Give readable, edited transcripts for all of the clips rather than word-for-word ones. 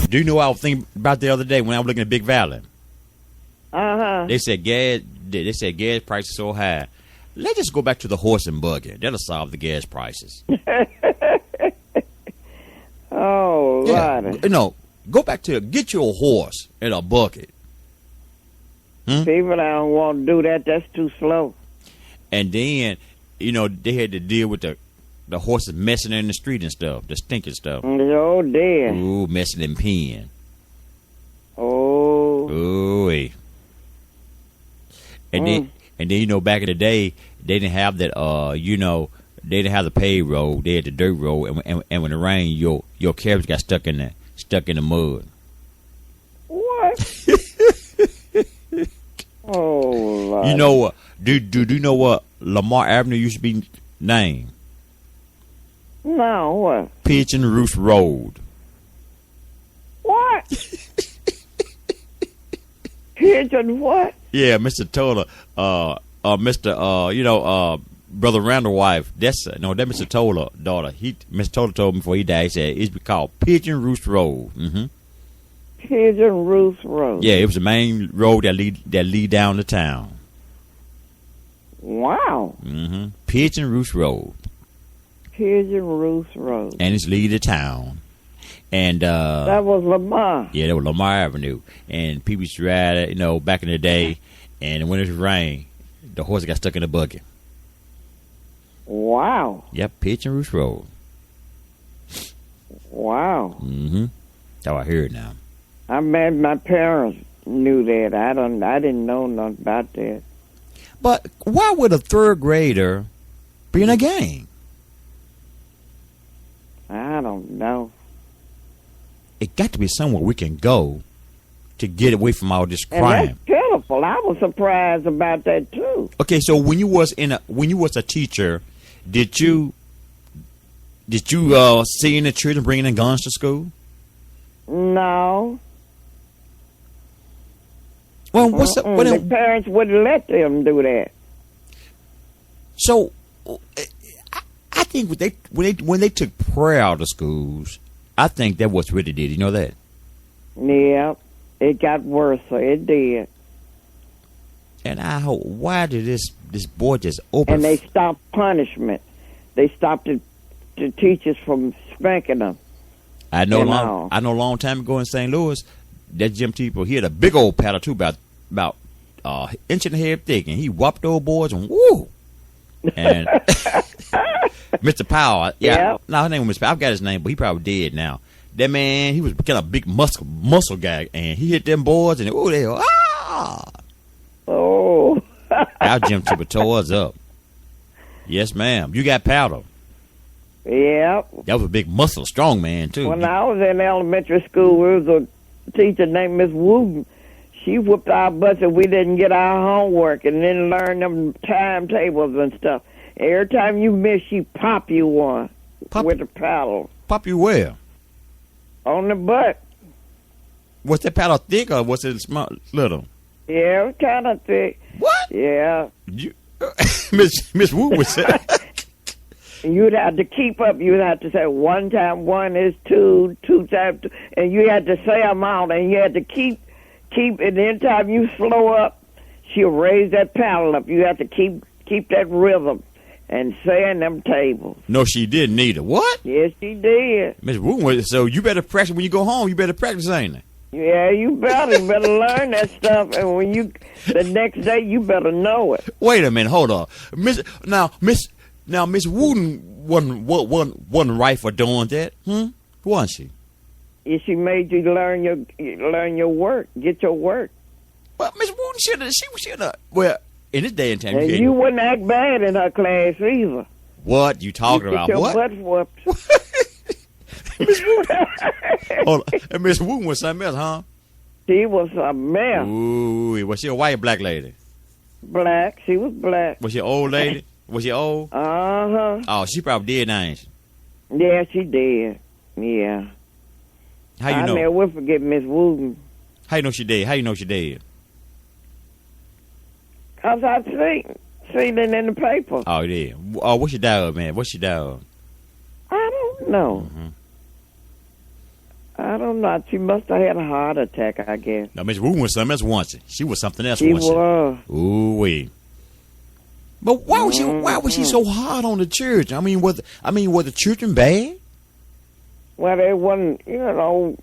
Do you know what I was thinking about the other day when I was looking at Big Valley? Uh-huh. They said gas prices so high. Let's just go back to the horse and buggy. That'll solve the gas prices. Oh, Lord. Go back to get you a horse and a bucket. People don't want to do that. That's too slow. And then, they had to deal with the horses messing in the street and stuff, the stinking stuff. Oh, dear. Ooh, messing in pen. Oh. Ooh. And then, back in the day, they didn't have that, they didn't have the paved road. They had the dirt road. And when it rained, your carriage got stuck in the mud. What? Oh, Lord. You know what? Do you know what Lamar Avenue used to be named? No, what? Pigeon Roost Road. What? Pigeon what? Yeah, Mr. Toller, Brother Randall's wife. That's Mr. Toller daughter. Mr. Toller told me before he died. He said it's called Pigeon Roost Road. Mm-hmm. Pigeon Roost Road. Yeah, it was the main road that lead down to town. Wow. Mm-hmm. Pigeon Roost Road. Pigeon Roost Road. And it's lead to town. And that was Lamar. Yeah, that was Lamar Avenue. And people used to ride it, back in the day. And when it rained, the horse got stuck in the bucket. Wow. Yep, Pigeon Roost Road. Wow. Mm-hmm. That's how I hear it now. I'm mad my parents knew that. I didn't know nothing about that. But why would a third grader be in a gang? I don't know. It got to be somewhere we can go to get away from all this crime. And that's pitiful. I was surprised about that too. Okay, so when you was a teacher, did you see any children bringing in guns to school? No. Well, the parents wouldn't let them do that. So, I think when they took prayer out of schools, I think that was really did. You know that? Yeah, it got worse. So it did. And I hope, why did this boy just open? And they stopped punishment. They stopped the teachers from spanking them. I know a long time ago in St. Louis, that gym teacher, he had a big old paddle too, about inch and a half thick, and he whopped those boys and woo. And Mr. Powell, no, his name was Mr. Powell. I forgot his name, but he probably dead now. That man, he was kind of a big muscle guy, and he hit them boys, and they were, ah. Oh. Our gym teacher tore us up. Yes, ma'am. You got powder. Yep. That was a big muscle, strong man, too. When I was in elementary school, there was a teacher named Miss Wooten. She whooped our butts if we didn't get our homework and then learn them timetables and stuff. Every time you miss, she pop you one with a paddle. Pop you where? On the butt. Was that paddle thick or was it small, little? Yeah, it was kind of thick. What? Yeah. Miss Wu was saying. You'd have to keep up. You'd have to say 1 times 1 is 2, 2 times 2, and you had to say them out, and you had to keep. And anytime you slow up, she'll raise that paddle up. You have to keep that rhythm and saying them tables. No, she didn't either. What? Yes, she did. Miss Wu, so you better practice when you go home. You better practice, ain't it? Yeah, you better learn that stuff, and when the next day you better know it. Wait a minute, hold on, Miss Wooten wasn't right for doing that, wasn't she? Yeah, she made you learn your work, get your work. Well, Miss Wooten should have. Well, in this day and time, and you wouldn't act bad in her class either. What you talking about? Your what? Butt whooped. Miss Wooten. Hold on. And Miss Wooten was something else, huh? She was a mess. Ooh, was she a white or black lady? Black. She was black. Was she an old lady? Was she old? Uh-huh. Oh, she probably did, ain't she? Yeah, she did. Yeah. How you know? I never will forget Miss Wooten. How you know she did? How you know she did? 'Cause I seen it in the paper. Oh, yeah. Oh, what's your dog, man? What's your dog? I don't know. Mm-hmm. I I don't know. She must have had a heart attack, I guess. Now, Miss Wooten was something else once. She was something else She once. was. Ooh wee. But why was she so hard on the church? I mean, was the children bad? Well, they wasn't. You know,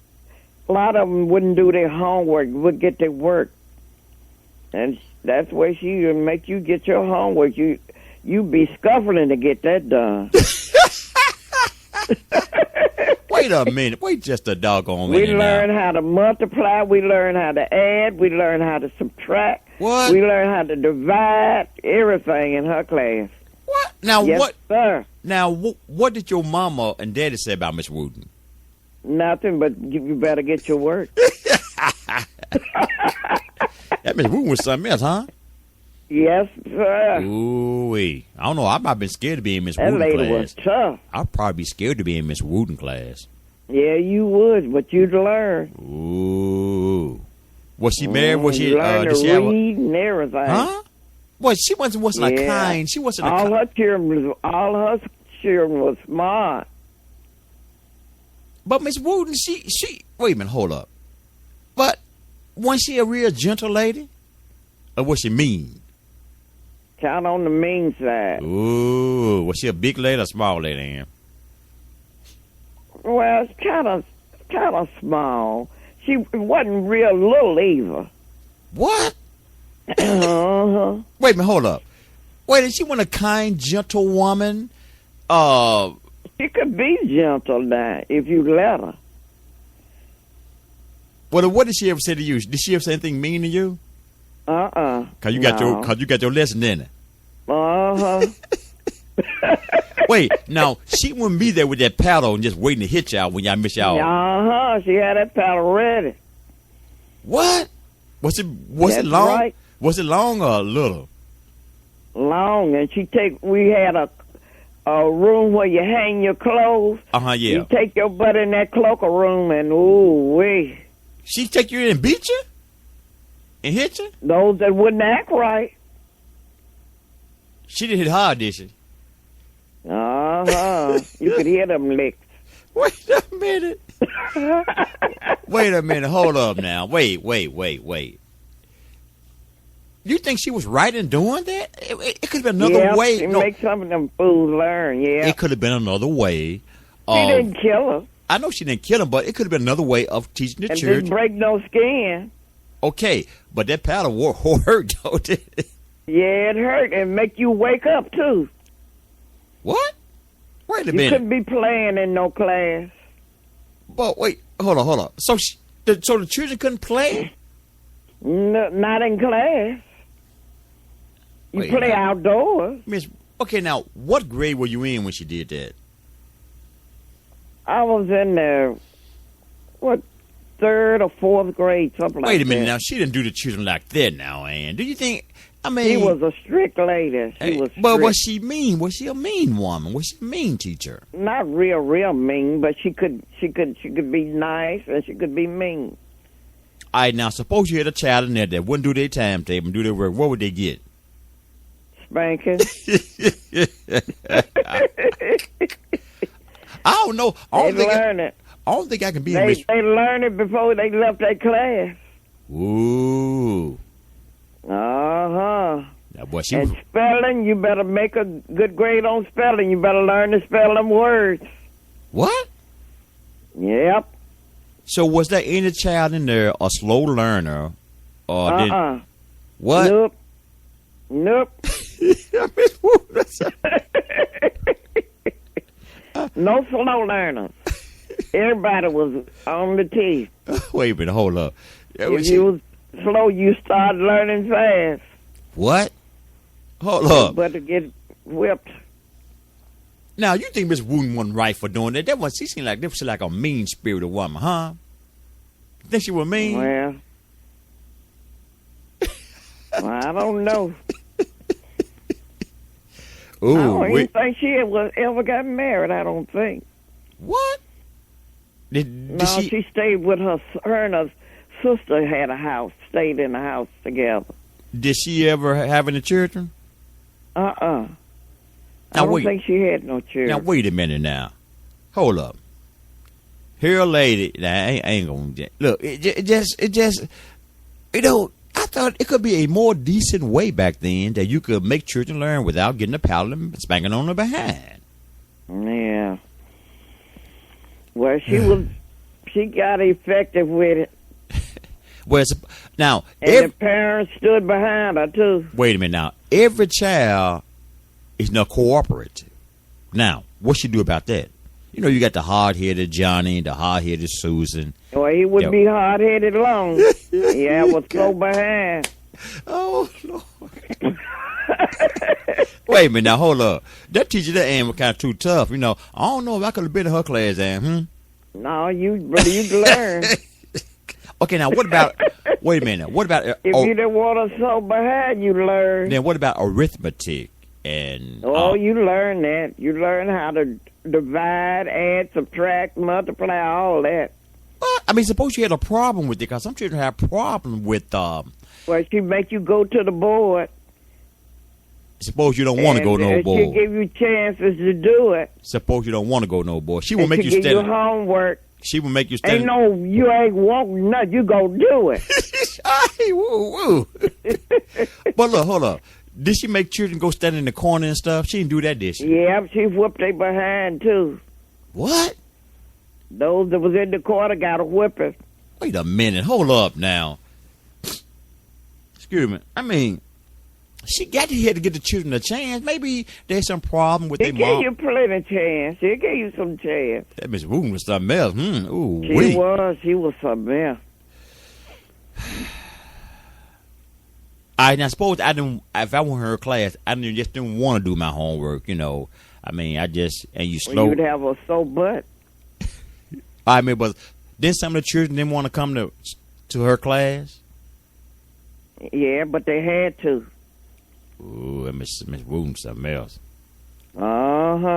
a lot of them wouldn't do their homework. Would get their work, and that's where she would make you get your homework. You be scuffling to get that done. Wait a minute. Wait just a doggone minute. We learn how to multiply. We learn how to add. We learn how to subtract. What? We learn how to divide. Everything in her class. What? Now Yes, what? sir. Now what did your mama and daddy say about Miss Wooten? Nothing, but you better get your work. That Miss Wooten was something else, huh? Yes, sir. Ooh wee. I don't know. I might have been scared to be in Miss That Wooten lady class. was tough. I'd probably be scared to be in Miss Wooten class. Yeah, you would, but you'd learn. Ooh. Was she married? Was she? You learn Did to she have? read and everything. Huh? Well, she wasn't a Yeah. kind. She wasn't a All kind. all her children was smart. But Miss Wooten, she. Wait a minute. Hold up. But was she a real gentle lady, or was she mean? Count on the mean side. Ooh. Was she a big lady or small lady? Ann? Well, it's kind of small. She wasn't real little either. What? Uh-huh. Wait a minute. Hold up. Wait, is she one a kind, gentle woman? She could be gentle now if you let her. What did she ever say to you? Did she ever say anything mean to you? Cause you got your lesson, didn't it? Uh-huh. Wait, now she wouldn't be there with that paddle and just waiting to hit y'all when y'all miss y'all. Uh-huh. She had that paddle ready. What? Was it That's long? right. Was it long or little? Long, and we had a room where you hang your clothes. Yeah. You take your butt in that cloaker room, and ooh wee. She take you in and beat you? And hit you? Those that wouldn't act right. She didn't hit hard, did she? Uh-huh. You could hear them licks. Wait a minute. Wait a minute. Hold up now. Wait. You think she was right in doing that? It could have been another way. She No, make some of them fools learn, yeah. it could have been another way. She didn't kill her. I know she didn't kill him, but it could have been another way of teaching the And church. didn't break no skin. Okay, but that paddle hurt, though. Yeah, it hurt and make you wake up, too. What? Wait a You minute. couldn't be playing in no class. But wait, hold on. So the children couldn't play? No, not in class. You Wait, play now. outdoors. Miss, okay, now, what grade were you in when she did that? I was in the, third or fourth grade, something like that. Wait a minute now. She didn't do the children like that now, Ann. Do you think, I mean... She was a strict lady. She was strict. But was she mean? Was she a mean woman? Was she a mean teacher? Not real mean, but she could be nice and she could be mean. All right, now, suppose you had a child in there that wouldn't do their timetable and do their work. What would they get? Spanking. I don't know. They learn it. I don't think I can be a Miss... They learned it before they left their class. Ooh. Uh-huh. Now, boy, she And was... spelling, you better make a good grade on spelling. You better learn to spell them words. What? Yep. So was there any child in there a slow learner? Or did... What? Nope. No slow learners. Everybody was on the teeth. Wait a minute, hold up. If you was slow, you start learning fast. What? Hold up. But to get whipped. Now, you think Miss Wooten wasn't right for doing that? She seemed like a mean-spirited woman, huh? You think she was mean? Well, I don't know. Ooh, I don't even think she ever got married, I don't think. What? Did No, she... she stayed with her and her sister had a house, stayed in the house together. Did she ever have any children? I Now, don't think she had no children. Now, wait a minute now. Hold up. Here a lady. Nah, I ain't gonna look. It just. I thought it could be a more decent way back then that you could make children learn without getting a paddle and spanking on the behind. Yeah. Well, she got effective with it. Well, now, and the parents stood behind her too. Wait a minute now. Every child is not cooperative. Now, what she do about that? You know, you got the hard-headed Johnny, the hard-headed Susan. Well, he would be hard-headed long. Yeah, was so behind. Oh, Lord. Wait a minute now, hold up. That teacher, that Ann, was kind of too tough. You know, I don't know if I could have been in her class, Ann. No, you learn. Okay, now what about? Wait a minute. What about? If you didn't want to so behind, you learn. Then what about arithmetic and? You learn that. You learn how to divide, add, subtract, multiply, all that. What? I mean, suppose you had a problem with it, because some children have a problem with. Well, she make you go to the board. Suppose you don't want to go no board. She give you chances to do it. Suppose you don't want to go no board. She will make you give stand. You homework. She will make you stand. Ain't no, you ain't walking nothing. You go do it. Ay, woo, woo. But look, hold up. Did she make children go stand in the corner and stuff? She didn't do that, did she? Yeah, she whooped they behind too. What? Those that was in the corner got a whipping. Wait a minute. Hold up now. Excuse me. I mean, she got here to give the children a chance. Maybe there's some problem with their mom. She gave you plenty of chance. She gave you some chance. That Miss Wooten was something else. Ooh, She was something else. I suppose if I went in her class, I just didn't want to do my homework, you know. I mean, and you slow. You'd have a sore butt. I mean, but then some of the children didn't want to come to her class. Yeah, but they had to. Ooh, and Miss Wooten something else.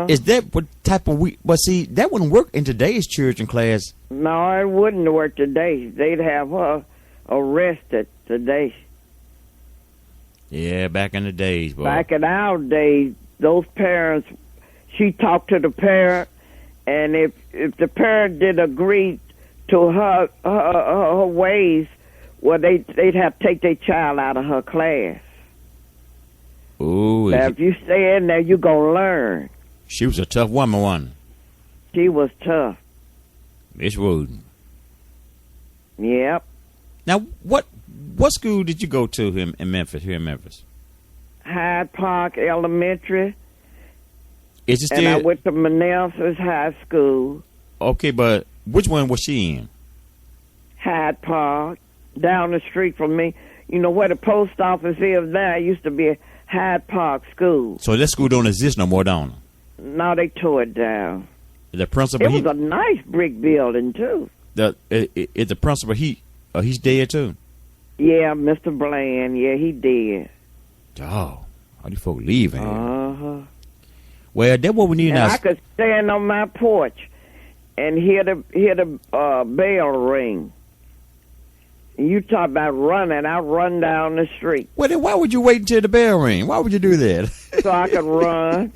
Is that what type of But see, that wouldn't work in today's children class. No, it wouldn't work today. They'd have her arrested today. Yeah, back in the days, boy. Back in our days, those parents, she talked to the parent, and if the parent did agree to her ways, well, they'd have to take their child out of her class. Ooh. Now, if you stay in there, you're going to learn. She was a tough woman, wasn't she? She was tough. Miss Wooten. Yep. Now, what school did you go to here in Memphis? Hyde Park Elementary. Is it still? And I went to Manassas High School. Okay, but which one was she in? Hyde Park, down the street from me. You know where the post office is now? It used to be a Hyde Park School. So that school don't exist no more, don't it? No, they tore it down. The principal. It was a nice brick building too. Is the principal he's dead too? Yeah, Mr. Bland. Yeah, he dead. Oh, how do folk leaving here? Well, that's what we need now. I could stand on my porch and hear the bell ring. And you talk about running, I run down the street. Well, then why would you wait until the bell ring? Why would you do that? So I could run.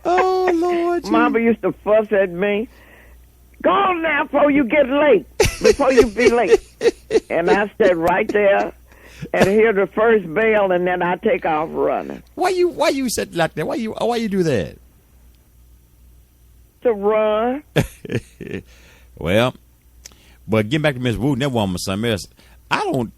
Oh, Lord. Mama used to fuss at me. Go on now before you get late. Before you be late. And I stood right there and hear the first bell, and then I take off running. Why you said like that? Why you do that? To run. Well, but getting back to Miss Wooten, that woman was something else. I don't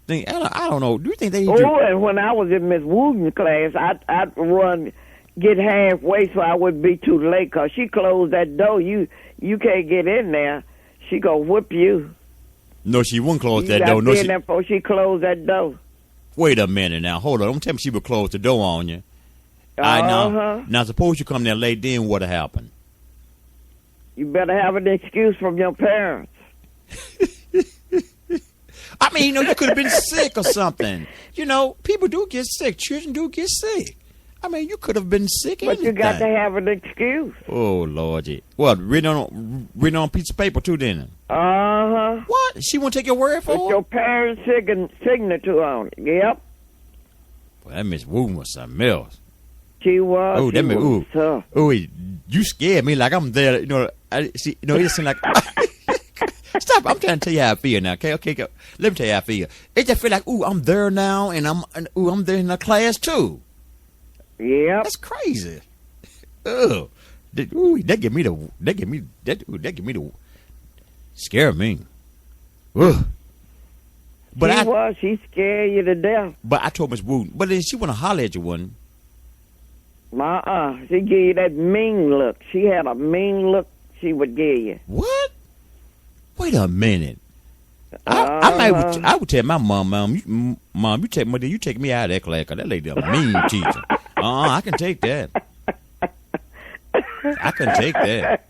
know. Do you think they? And when I was in Miss Wooten's class, I'd run, get halfway so I wouldn't be too late, because she closed that door. You can't get in there. She gonna whip you. No, she wouldn't close that door. You got to be in there before she closed that door. Wait a minute now. Hold on. Don't tell me she would close the door on you. Now, suppose you come there late, then what'll happen? You better have an excuse from your parents. I mean, you could have been sick or something. People do get sick. Children do get sick. I mean, you could have been sick. But you got to have an excuse. Oh, Lord. What, written on a piece of paper, too, then? What? She won't take your word for it? With your parents' signature on it. Yep. Well, that Miss Wooten was something else. She was. Oh, that was tough. You scared me like I'm there. You know, it seemed like. Stop! I'm trying to tell you how I feel now. Okay. Let me tell you how I feel. It just feel like, I'm there now, and I'm there in the class too. Yeah. That's crazy. That give me the scare me. Ugh. But she scared you to death. But I told Miss Wooten, but then she wanna holler at you, wasn't? She gave you that mean look. She had a mean look she would give you. What? Wait a minute. I would tell my mom, you take me out of that class, 'cause that lady a mean teacher. I can take that. I can take that.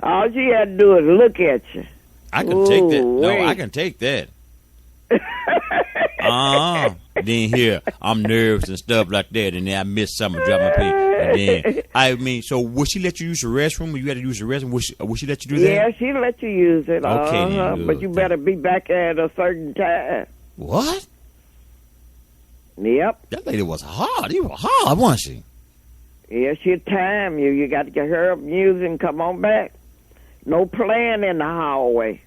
All she had to do is look at you. I can take that. No, I can take that. Then here, I'm nervous and stuff like that, and then I miss something, drop my pee. And then, so would she let you use the restroom? When you had to use the restroom, would she let you do that? Yeah, she let you use it. Okay, then, but you better be back at a certain time. What? Yep. That lady was hard. You were hard, wasn't she? Yeah, she'll time you. You got to get her up music and come on back. No playing in the hallway.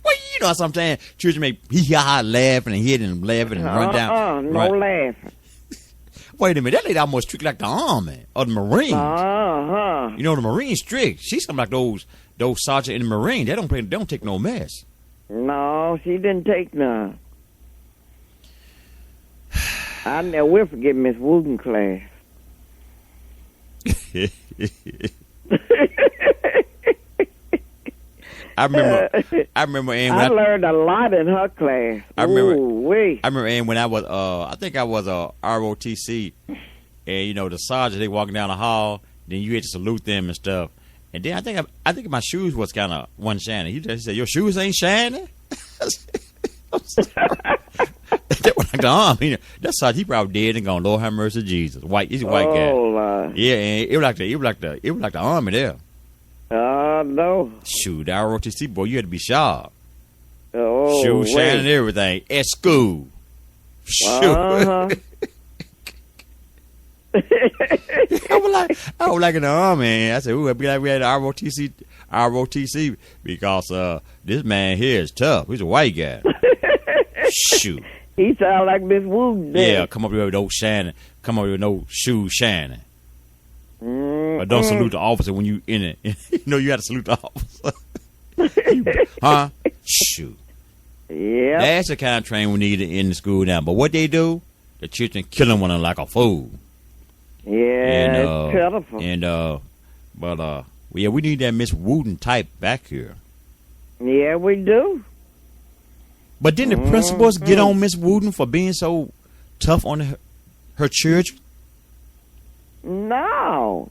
Well, you know sometimes children make hee-ha laughing and hit and laughing and run down. No laughing. Wait a minute, that lady almost strict like the Army or the Marines. You know the Marines strict. She's something like those sergeants in the Marines. They don't take no mess. No, she didn't take none. I never will forget Miss Wooten class. I remember Ann. I learned a lot in her class. I remember Ann when I was I think I was a ROTC, and the sergeant, they walking down the hall, then you had to salute them and stuff. And then I think my shoes was kind of one shiny. He just said, "Your shoes ain't shiny." That was like the arm. That sergeant, he probably dead and gone. Lord have mercy, Jesus. He's a white guy. Yeah, and it was like the army there. No. Shoot, the ROTC boy, you had to be sharp. Shoes shining and everything at school. Shoot. I was like in the army. I said, "It'd be like we had ROTC because this man here is tough. He's a white guy." Shoot. He sound like Miss Wooten. Yeah, come up here with no shining. Come up here with no shoes shining. But don't salute the officer when you in it. You got to salute the officer. Huh? Shoot. Yeah. That's the kind of training we need in the school now. But what they do, the children killing one another like a fool. Yeah, it's pitiful. But we need that Miss Wooten type back here. Yeah, we do. But didn't the principals get on Miss Wooten for being so tough on her children? No.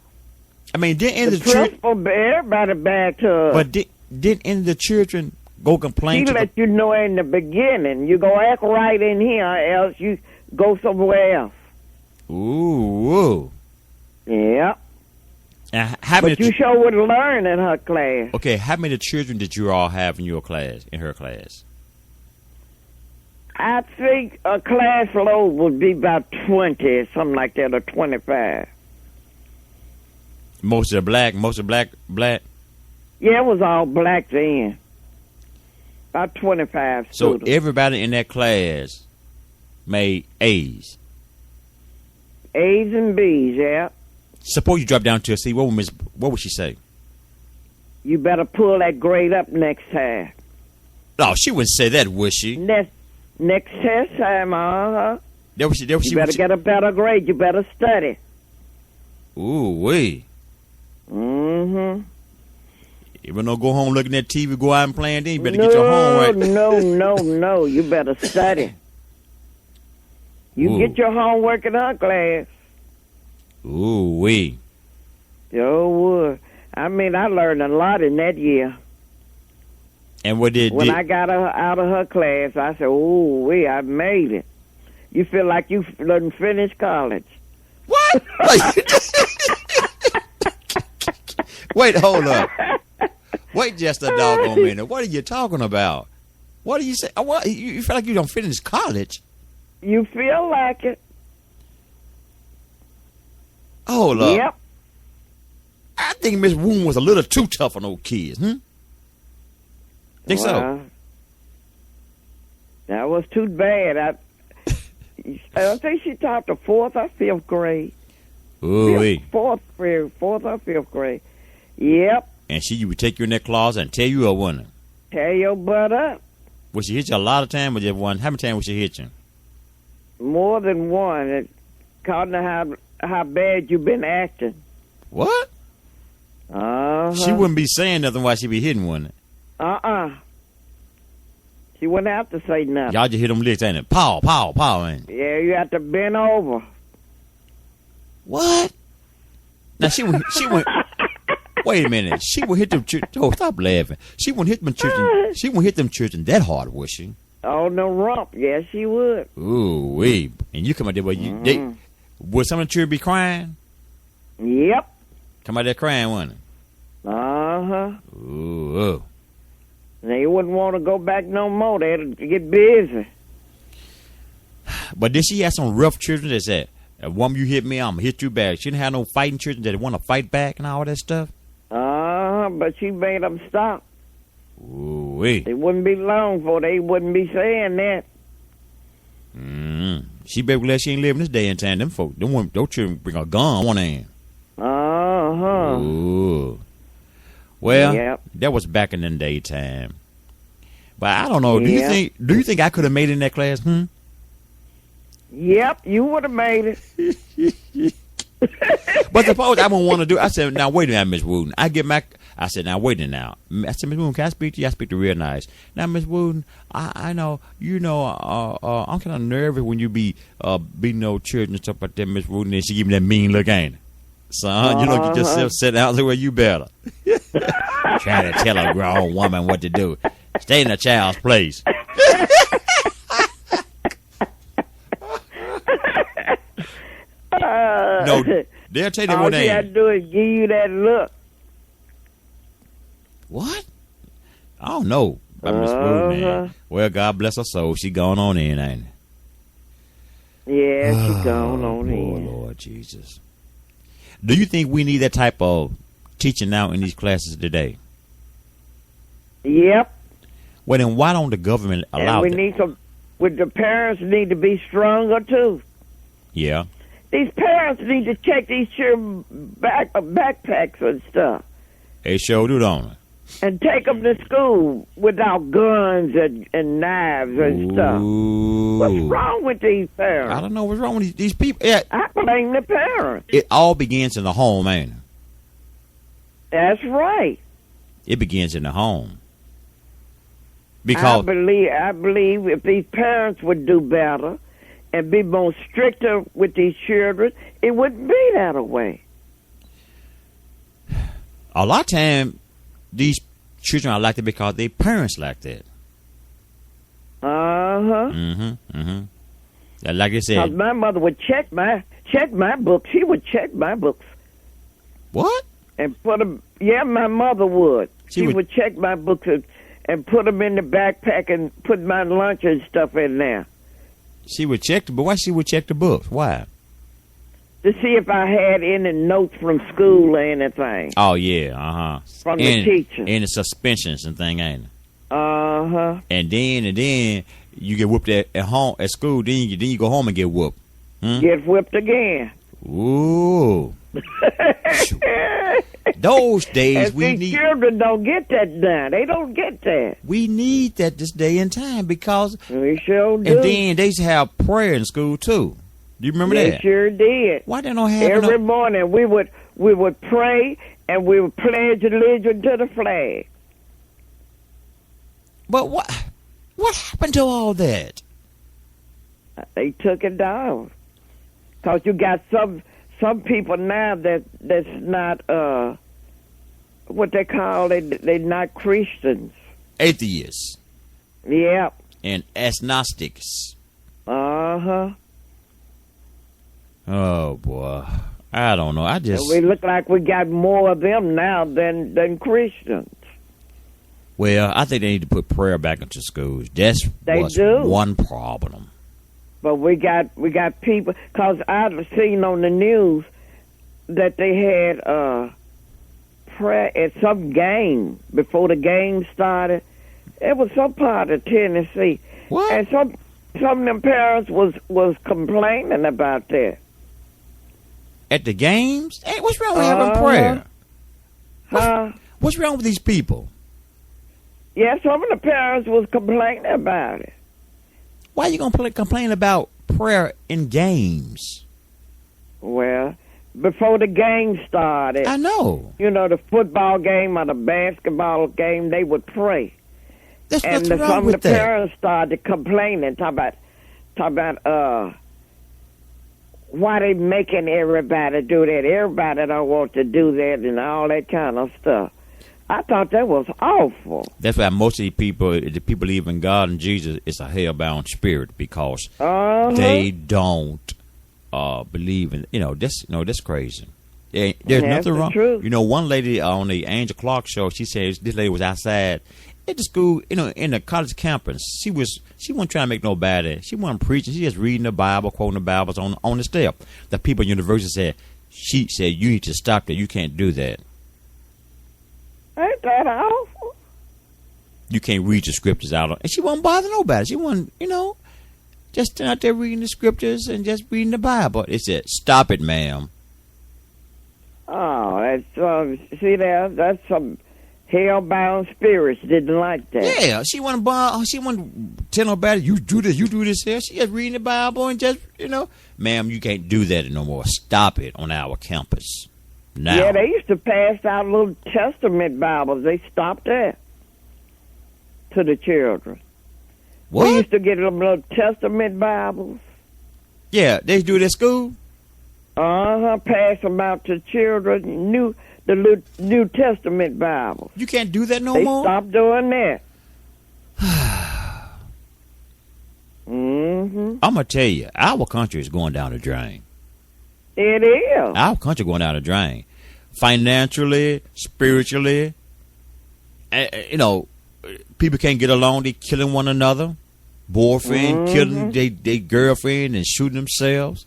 I mean, didn't the principal, everybody back to her. But didn't the children go complain? She let you know in the beginning. You go act right in here, else you go somewhere else. Ooh. Yeah. But you sure would learn in her class. Okay, how many children did you all have in your class, in her class? I think a class load would be about 20, something like that, or 25. Most of black? Yeah, it was all black then. About 25 students. So everybody in that class made A's? A's and B's, yeah. Suppose you drop down to a C. What would she say? You better pull that grade up next time. No, she wouldn't say that, would she? Next test time, You better get a better grade. You better study. Ooh, wee. Mm-hmm. Even though go home looking at TV, go out and playing, then you better get your homework. No. You better study. You get your homework in her class. Ooh, wee. Sure would. I mean, I learned a lot in that year. And what when I got her out of her class, I said, "Ooh, wee, I made it." You feel like you done finished college. What? Wait, hold up. Wait just a doggone minute. What are you talking about? What do you say? What, you feel like you don't finish college? You feel like it. Hold up. Yep. I think Miss Woon was a little too tough on those kids. Think so? That was too bad. I think she taught the 4th or 5th grade. Ooh, Fourth or fifth grade. Yep. And she would take you in that closet and tell you a woman. Tear your butt up. Would she hit you a lot of time or just one? How many times would she hit you? More than one. According to how bad you've been acting. What? She wouldn't be saying nothing while she be hitting one. She wouldn't have to say nothing. Y'all just hit them licks, ain't it? Pow, pow, pow, ain't it? Yeah, you have to bend over. What? Now she went. Wait a minute. She would hit them. Oh, stop laughing. She wouldn't hit them children. She wouldn't hit them children that hard, would she? Oh, no rump. Yes, she would. Ooh, wee. And you come out there, would some of the children be crying? Yep. Come out there crying, wouldn't it? Ooh. They wouldn't want to go back no more. They'd get busy. But did she have some rough children that said, "Woman, you hit me, I'm gonna hit you back"? She didn't have no fighting children that want to fight back and all that stuff. But she made them stop. Ooh, wee. It wouldn't be long for they wouldn't be saying that. She better glad she ain't living this day and time. Them folks, those children bring a gun on one hand. Ooh. Well, that was back in the daytime. But I don't know. Do you think I could have made it in that class? Yep, you would have made it. But suppose I wouldn't want to do. I said, now wait a minute, Miss Wooten. I said, now wait a minute now. I said, Miss Wooten, can I speak to you? I speak to you real nice. Now, Miss Wooten, I know, I'm kind of nervous when you be beating those children and stuff like that, Miss Wooten. And she give me that mean look, ain't it? Son, you know, you just sit down where you better. Trying to tell a grown woman what to do. Stay in a child's place. No, they'll tell you what they all you got to do is give you that look. What? I don't know about Miss Wooten, man. Well, God bless her soul. She gone on in, ain't it? Yeah, she gone on in. Oh, Lord Jesus. Do you think we need that type of teaching now in these classes today? Yep. Well, then why don't the government allow that? Need some. With the parents need to be stronger too. Yeah. These parents need to check these children backpacks and stuff. They sure do, don't they? And take them to school without guns and knives and stuff. What's wrong with these parents? I don't know what's wrong with these people. Yeah. I blame the parents. It all begins in the home, ain't it? That's right. It begins in the home. Because I believe if these parents would do better and be more stricter with these children, it wouldn't be that way. A lot of time, these children are like that because their parents like that. Like I said, my mother would check my books. She would check my books. What? And put them. Yeah, my mother would. She would check my books and put them in the backpack and put my lunch and stuff in there. She would check, but why she would check the books? Why? To see if I had any notes from school or anything. Oh yeah, From the teacher. And the suspensions and thing, ain't it? And then you get whooped at home at school. Then you go home and get whooped. Get whipped again. Ooh. Those days and we need. Children don't get that now. They don't get that. We need that this day and time because we sure do. And then they used to have prayer in school too. Do you remember that? They sure did. Why they don't have every morning? We would pray and we would pledge allegiance to the flag. But what happened to all that? They took it down. Cause you got some people now that's not what they call they're not Christians. Atheists. Yeah. And agnostics. Oh boy, I don't know. We look like we got more of them now than Christians. Well, I think they need to put prayer back into schools. That's one problem. But we got people, because I've seen on the news that they had prayer at some game before the game started. It was some part of Tennessee. What? And some of them parents was complaining about that. At the games? Hey, what's wrong with having prayer? What's wrong with these people? Yeah, some of the parents was complaining about it. Why are you gonna complain about prayer in games? Well, before the game started, I know. You know, the football game or the basketball game, they would pray. That's and what's wrong some with of the that. parents started complaining, talk about why they making everybody do that. Everybody don't want to do that and all that kind of stuff. I thought that was awful. That's why most of the people believe in God and Jesus, it's a hell-bound spirit because they don't believe in. That's crazy. There's nothing wrong. Truth. You know, one lady on the Angel Clark show, she says this lady was outside at the school, in the college campus. She wasn't trying to make nobody. She wasn't preaching. She just reading the Bible, quoting the Bibles on the step. The people in university said, she said, you need to stop that. You can't do that. Ain't that awful? You can't read the scriptures out. And she wasn't bothering nobody. She wasn't, just out there reading the scriptures and just reading the Bible. It said, stop it, ma'am. Oh, that's some hell-bound spirits didn't like that. Yeah, she wasn't tell nobody, you do this here. She just reading the Bible and just, ma'am, you can't do that no more. Stop it on our campus. Now. Yeah, they used to pass out little Testament Bibles. They stopped that to the children. What? We used to get them little Testament Bibles. Yeah, they do it at school? Pass them out to children. The New Testament Bibles. You can't do that no they more? They stopped doing that. Mm-hmm. I'm going to tell you, our country is going down the drain. It is. Our country going down the drain. Financially, spiritually. People can't get along. They killing one another. Boyfriend killing their girlfriend and shooting themselves.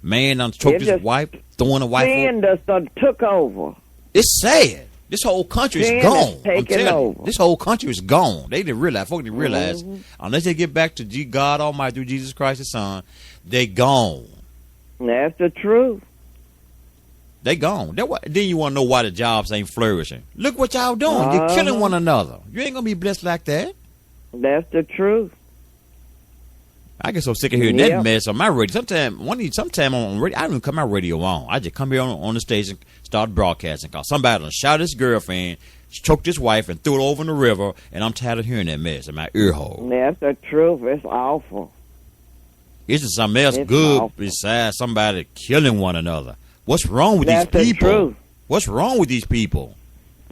Man done choked his wife, throwing a wife over. Sin done took over. It's sad. This whole country is gone. I'm telling you, this whole country is gone. They didn't realize. Folks didn't realize. Unless they get back to God Almighty through Jesus Christ, His Son, they gone. That's the truth. They gone. Then you want to know why the jobs ain't flourishing. Look what y'all doing. You're killing one another. You ain't going to be blessed like that. That's the truth. I get so sick of hearing that mess on my radio. Sometime on radio, I don't even cut my radio on. I just come here on the station, start broadcasting. Because somebody done shot his girlfriend, choked his wife, and threw it over in the river. And I'm tired of hearing that mess in my ear hole. That's the truth. It's awful. Isn't something else good besides somebody killing one another? What's wrong with these people? Truth. What's wrong with these people?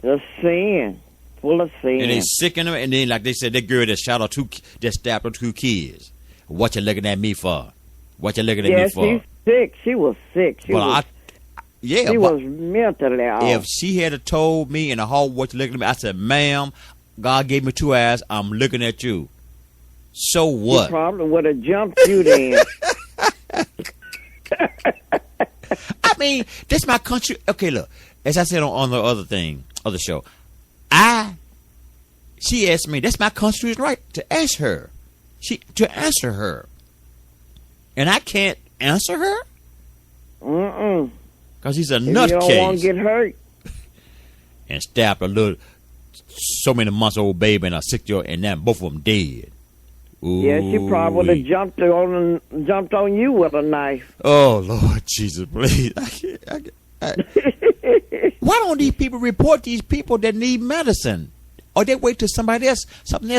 The sin. Full of sin. And they sicken them. And then, like they said, that girl that stabbed her 2 kids. What you looking at me for? What you looking at me for? She's sick. She was sick. She was mentally off. If she had told me in the hall what you looking at me, I said, ma'am, God gave me 2 eyes. I'm looking at you. So what? She probably would have jumped you then. I mean, this my country. Okay, look. As I said on the other show, she asked me, that's my country's right to ask her. To answer her. And I can't answer her? Because he's a nutcase. You don't want to get hurt. And stabbed so many months old baby and a 6-year-old, and then both of them dead. Ooh. Yeah, she probably jumped on you with a knife. Oh, Lord Jesus, please. Why don't these people report these people that need medicine? Or they wait till something else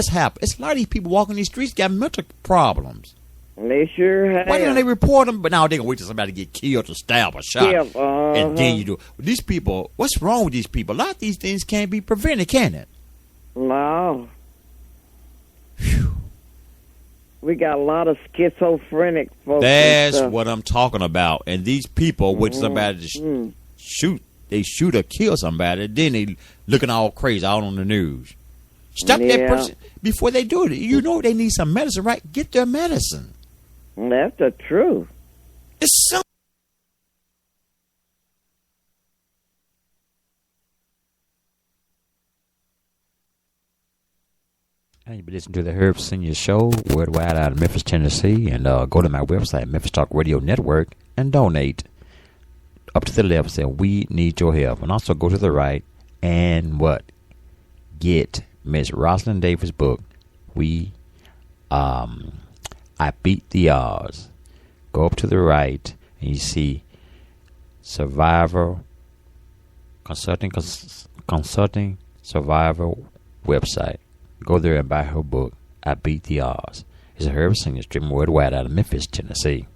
happens. It's a lot of these people walking these streets got mental problems. They sure have. Why don't they report them? But now they're going to wait till somebody get killed or stabbed or shot. And then you do. These people, what's wrong with these people? A lot of these things can't be prevented, can it? No. Whew. We got a lot of schizophrenic folks. That's what I'm talking about. And these people, with somebody to shoot, they shoot or kill somebody, then they looking all crazy out on the news. Stop that person before they do it. You know they need some medicine, right? Get their medicine. That's the truth. It's so And you've been listening to the Herb Senior Show worldwide out of Memphis, Tennessee. And go to my website, Memphis Talk Radio Network, and donate. Up to the left, say, we need your help. And also go to the right and what? Get Miss Rosalind Davis' book, I Beat the Odds. Go up to the right and you see Survivor Consulting Survivor website. Go there and buy her book, I Beat the Odds. It's a Herb Senior streaming worldwide out of Memphis, Tennessee.